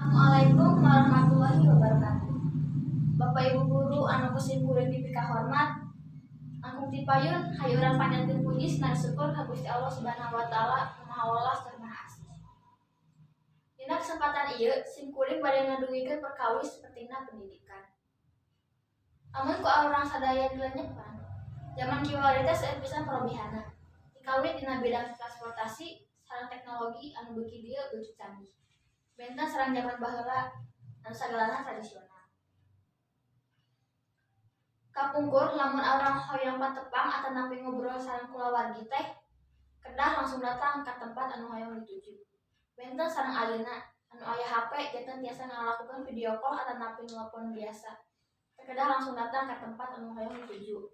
Assalamualaikum warahmatullahi wabarakatuh. Bapak Ibu guru anu kusimkuring dipika hormat, angkung tipayun hayuran panjangkeun puji sareng syukur ka Gusti Allah Subhanahu wa taala Maha Welas tur Maha Asih. Dina kesempatan ieu simkuring bade ngadungikeun perkawis pentingna pendidikan. Amun ku urang sadaya dilenyepan, zaman kiwari teh seueur pisan parobihana. Dikawin dina bidang transportasi sareng teknologi anu beuki dieu beuki canggih. Benten sareng zaman baheula anu sagalana tradisional. Kapungkur lamun urang hoyong patepang atawa napi ngobrol sareng kulawargi teh kedah langsung datang ka tempat anu hoyong dituju. Benten sareng ayeuna anu aya HP janten tiasa ngalakukeun video call atawa napi nelpon biasa. Kedah langsung datang ka tempat anu hoyong dituju.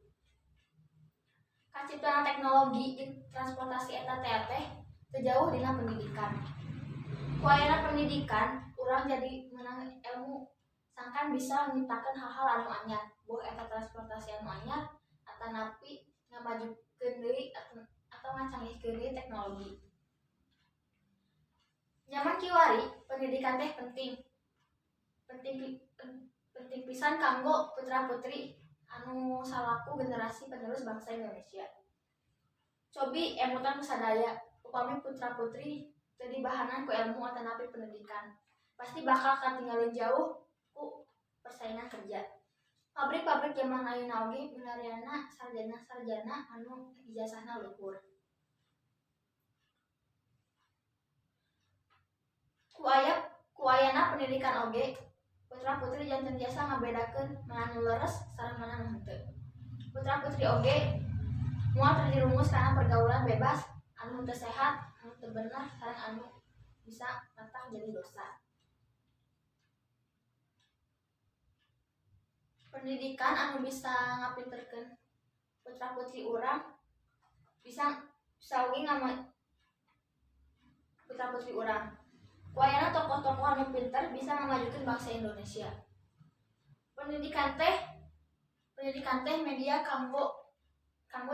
Kaciptaan teknologi jeung transportasi eta teh teu jauh dina pendidikan. Ku ayeuna pendidikan urang jadi meunang ilmu sangkan bisa nyiptakeun hal-hal anu anyar, boh eta transportasi anu anyar atawa napi ngamajukeun deui atau ngacanggihkeun deui teknologi. Zaman kiwari pendidikan teh penting pisan kanggo putra-putri anu salaku generasi penerus bangsa Indonesia. Cobi emutan sadaya upami putra-putri teu dibahanan ku ilmu atawa napi pendidikan, pasti bakal katinggalin jauh ku persaingan kerja. Pabrik-pabrik zaman ayeuna oge minariana sarjana-sarjana anu ijazahna luhur. Ku ayana pendidikan oge putra-putri janten tiasa ngabedakeun mana nu leres sareng mana nu henteu. Putra-putri oge moal terjerumus kana pergaulan bebas anu henteu sehat, anu teu bener sareng anu bisa ngatah jadi dosa. Pendidikan anu bisa ngapinterkeun putra-putri urang bisa oge putra-putri urang. Ku ayeuna tokoh-tokoh anu pinter bisa ngamajukeun bangsa Indonesia. Pendidikan teh media kanggo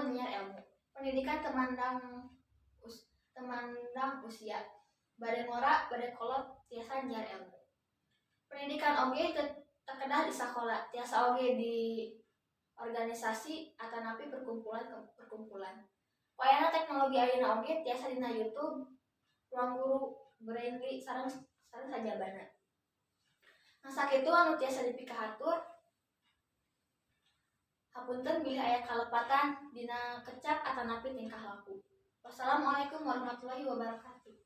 nyiar ilmu. Pendidikan teu mandang usia. Bade ngora, bade kolot tiasa nyiar ilmu. Pendidikan oge teu kedah di sakola, tiasa oge di organisasi atawa napi perkumpulan. Ku ayeuna teknologi ayeuna oge tiasa dina YouTube, Ruang Guru, Brainly sareng sajabana. Nah sakitu anu tiasa dipika hatur. Hapunten bilih aya kalepatan dina kecap atawa napi tingkah laku. Wassalamualaikum warahmatullahi wabarakatuh.